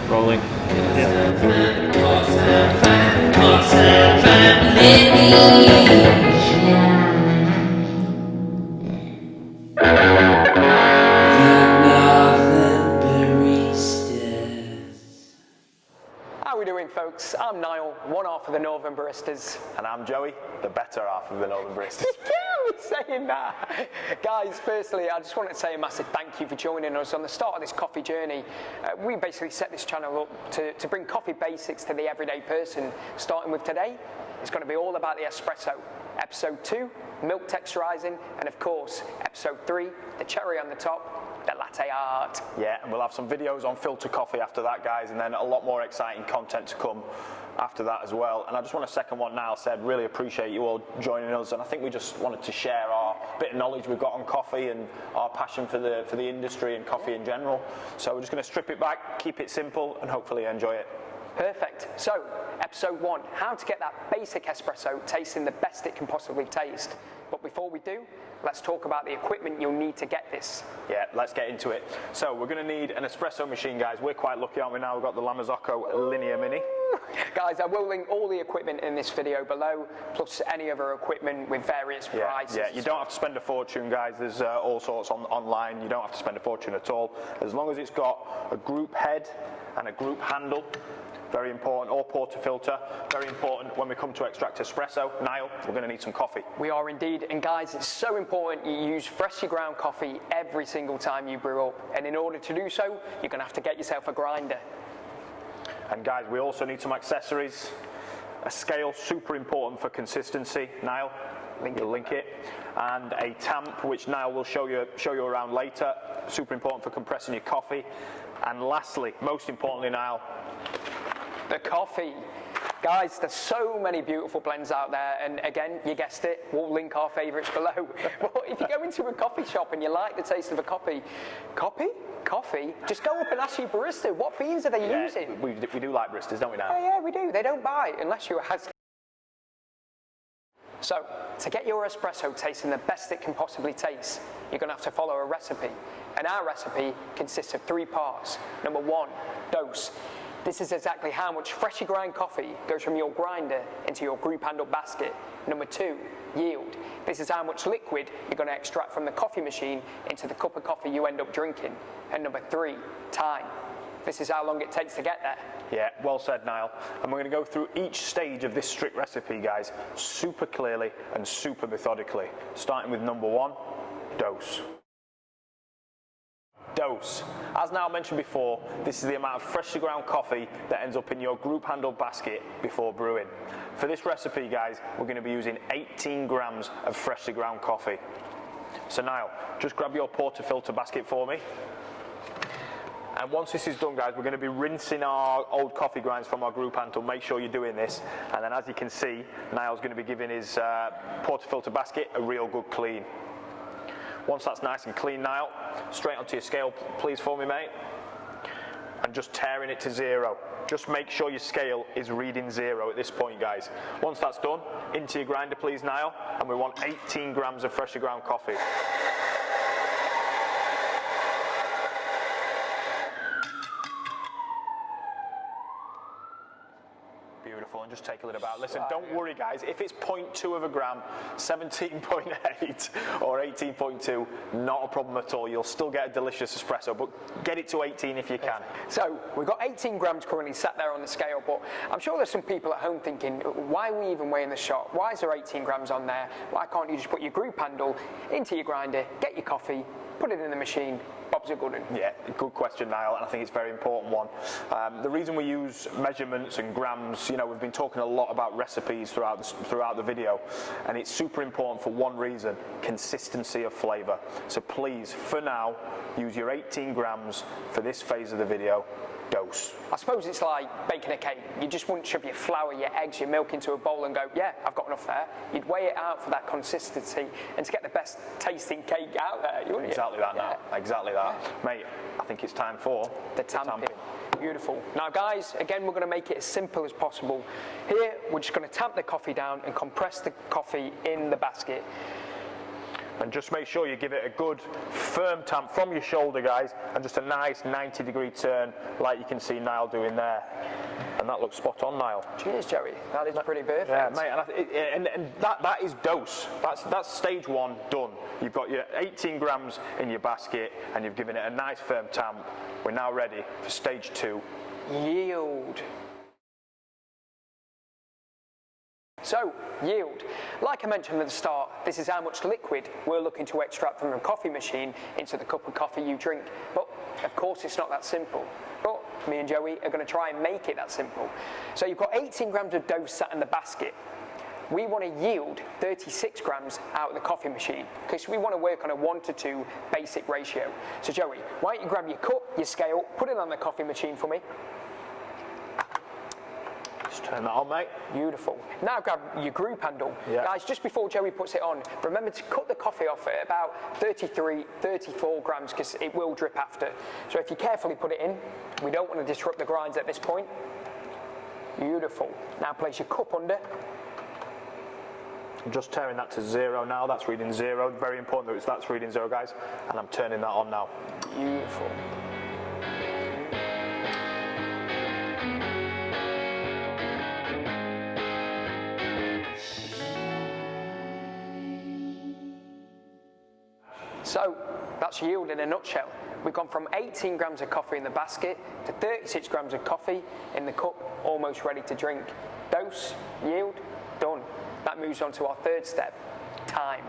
Rolling. How are we doing, folks? I'm Niall, one half of the Northern Baristas. And I'm Joey, the better half of the Northern Baristas. Saying that. Guys, firstly, I just wanted to say a massive thank you for joining us on the start of this coffee journey. We basically set this channel up to bring coffee basics to the everyday person. Starting with today, it's going to be all about the espresso. Episode 2, milk texturizing, and of course, episode 3, the cherry on the top, the latte art. Yeah, and we'll have some videos on filter coffee after that, guys, and then a lot more exciting content to come after that as well. And I just want to second what Niall said. Really appreciate you all joining us, and I think we just wanted to share our bit of knowledge we've got on coffee and our passion for the industry and coffee in general. So we're just going to strip it back, keep it simple, and hopefully enjoy it. Perfect. So, episode 1, how to get that basic espresso tasting the best it can possibly taste. But before we do, let's talk about the equipment you'll need to get this. Yeah, let's get into it. So we're going to need an espresso machine, guys. We're quite lucky, aren't we now? We've got the Lamazocco lineamini. Guys, I will link all the equipment in this video below, plus any other equipment with various prices. Yeah, you don't have to spend a fortune, guys. There's all sorts online. You don't have to spend a fortune at all. As long as it's got a group head and a group handle, very important, or portafilter, very important when we come to extract espresso. Niall, we're going to need some coffee. We are indeed, and guys, it's so important you use freshly ground coffee every single time you brew up, and in order to do so, you're going to have to get yourself a grinder. And guys, we also need some accessories. A scale, super important for consistency. Niall, you'll link it. And a tamp, which Niall will show you around later. Super important for compressing your coffee. And lastly, most importantly, Niall, the coffee. Guys, there's so many beautiful blends out there, and again, you guessed it, we'll link our favourites below. But if you go into a coffee shop and you like the taste of a coffee, just go up and ask your barista, what beans are they using? We do like baristas, don't we now? Yeah, we do. They don't buy unless you ask. So, to get your espresso tasting the best it can possibly taste, you're going to have to follow a recipe. And our recipe consists of 3 parts. Number 1, dose. This is exactly how much freshly ground coffee goes from your grinder into your group handle basket. Number 2, yield. This is how much liquid you're going to extract from the coffee machine into the cup of coffee you end up drinking. And number 3, time. This is how long it takes to get there. Yeah, well said, Niall. And we're going to go through each stage of this strict recipe, guys, super clearly and super methodically. Starting with number 1, dose. Dose. As Niall mentioned before, this is the amount of freshly ground coffee that ends up in your group handle basket before brewing. For this recipe, guys, we're going to be using 18 grams of freshly ground coffee. So Niall, just grab your portafilter basket for me. And once this is done, guys, we're going to be rinsing our old coffee grinds from our group handle. Make sure you're doing this. And then as you can see, Niall's going to be giving his portafilter basket a real good clean. Once that's nice and clean, Niall, straight onto your scale, please, for me, mate. And just tearing it to 0. Just make sure your scale is reading 0 at this point, guys. Once that's done, into your grinder, please, Niall. And we want 18 grams of freshly ground coffee. Beautiful, and just take a little bit out. Listen, don't worry, guys, if it's 0.2 of a gram, 17.8 or 18.2, not a problem at all. You'll still get a delicious espresso, but get it to 18 if you can. So we've got 18 grams currently sat there on the scale, but I'm sure there's some people at home thinking, why are we even weighing the shot? Why is there 18 grams on there? Why can't you just put your group handle into your grinder, get your coffee, put it in the machine, Bob's a good one? Yeah, good question, Niall, and I think it's a very important one. The reason we use measurements and grams, we've been talking a lot about recipes throughout the video, and it's super important for one reason: consistency of flavour. So please, for now, use your 18 grams for this phase of the video. Dose. I suppose it's like baking a cake. You just wouldn't shove your flour, your eggs, your milk into a bowl and go, yeah, I've got enough there. You'd weigh it out for that consistency and to get the best tasting cake out there. Exactly that, now. Exactly that. Mate, I think it's time for the tamping. Beautiful. Now, guys, again, we're going to make it as simple as possible. Here, we're just going to tamp the coffee down and compress the coffee in the basket. And just make sure you give it a good firm tamp from your shoulder, guys, and just a nice 90-degree turn like you can see Niall doing there. And that looks spot on, Niall. Cheers, Joey. That is pretty perfect. Yeah, mate, and that is dose. That's stage one done. You've got your 18 grams in your basket and you've given it a nice firm tamp. We're now ready for stage two. Yield. So, yield. Like I mentioned at the start, this is how much liquid we're looking to extract from a coffee machine into the cup of coffee you drink. But, of course, it's not that simple. But me and Joey are going to try and make it that simple. So you've got 18 grams of dough sat in the basket. We want to yield 36 grams out of the coffee machine because we want to work on a 1:2 basic ratio. So Joey, why don't you grab your cup, your scale, put it on the coffee machine for me. Just turn that on, mate. Beautiful. Now grab your group handle. Yeah. Guys, just before Joey puts it on, remember to cut the coffee off at about 33, 34 grams because it will drip after. So if you carefully put it in, we don't want to disrupt the grinds at this point. Beautiful. Now place your cup under. I'm just turning that to 0 now. That's reading 0. Very important that that's reading 0, guys. And I'm turning that on now. Beautiful. So, that's yield in a nutshell. We've gone from 18 grams of coffee in the basket to 36 grams of coffee in the cup, almost ready to drink. Dose, yield, done. That moves on to our third step, time.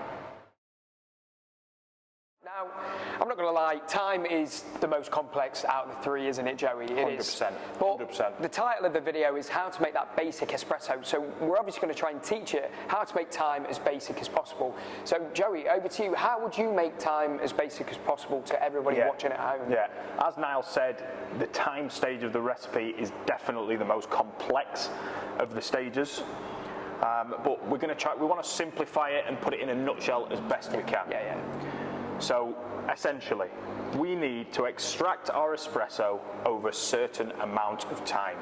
Now, I'm not going to lie, time is the most complex out of the three, isn't it, Joey? It 100%, is. But 100%. the title of the video is how to make that basic espresso. So we're obviously going to try and teach you how to make time as basic as possible. So Joey, over to you. How would you make time as basic as possible to everybody watching at home? Yeah, as Niall said, the time stage of the recipe is definitely the most complex of the stages. But we're going to try. We want to simplify it and put it in a nutshell as best we can. Yeah. So essentially, we need to extract our espresso over a certain amount of time.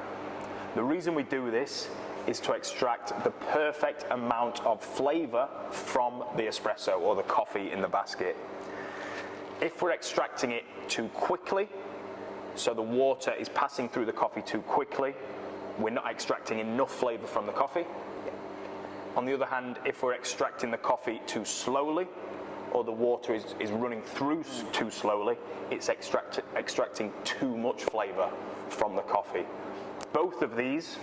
The reason we do this is to extract the perfect amount of flavour from the espresso or the coffee in the basket. If we're extracting it too quickly, so the water is passing through the coffee too quickly, we're not extracting enough flavour from the coffee. On the other hand, if we're extracting the coffee too slowly, or the water is running through too slowly, it's extracting too much flavour from the coffee. Both of these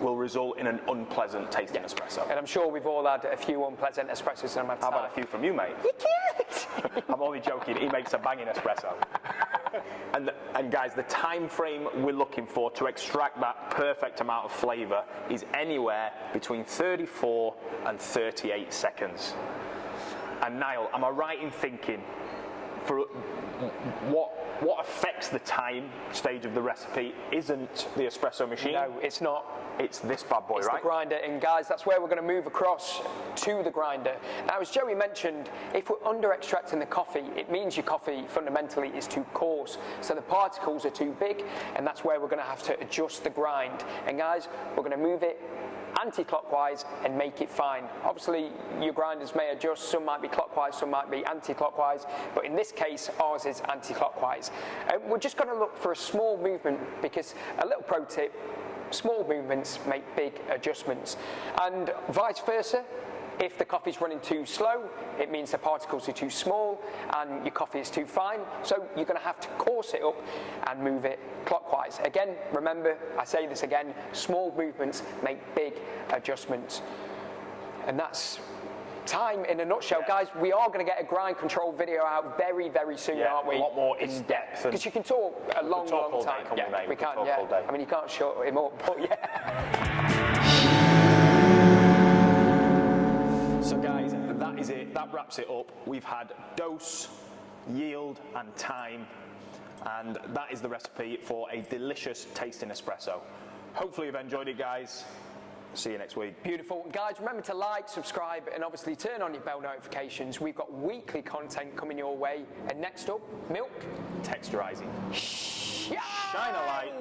will result in an unpleasant tasting espresso. And I'm sure we've all had a few unpleasant espressos in our time. How about a few from you, mate? You can't! I'm only joking, he makes a banging espresso. And guys, the time frame we're looking for to extract that perfect amount of flavour is anywhere between 34 and 38 seconds. And Niall, am I right in thinking for what affects the time stage of the recipe isn't the espresso machine? No, it's not. It's this bad boy, It's right? the grinder, and guys, that's where we're going to move across to the grinder. Now, as Joey mentioned, if we're under extracting the coffee, it means your coffee fundamentally is too coarse, so the particles are too big, and that's where we're going to have to adjust the grind. And guys, we're going to move it anti-clockwise and make it fine. Obviously, your grinders may adjust, some might be clockwise, some might be anti-clockwise, but in this case, ours is anti-clockwise. We're just going to look for a small movement because a little pro tip, small movements make big adjustments. And vice versa, if the coffee's running too slow, it means the particles are too small and your coffee is too fine. So you're going to have to coarse it up and move it clockwise. Again, remember, I say this again, small movements make big adjustments. And that's time in a nutshell. Guys, we are going to get a grind control video out very, very soon, aren't we? A lot more in depth. Because you can talk a long, long time. We can, yeah. I mean, you can't shut him up, but yeah. So guys, that is it. That wraps it up. We've had dose, yield, and time. And that is the recipe for a delicious tasting espresso. Hopefully you've enjoyed it, guys. See you next week. Beautiful. Guys, remember to like, subscribe, and obviously turn on your bell notifications. We've got weekly content coming your way. And next up, milk. Texturizing. Shine a light.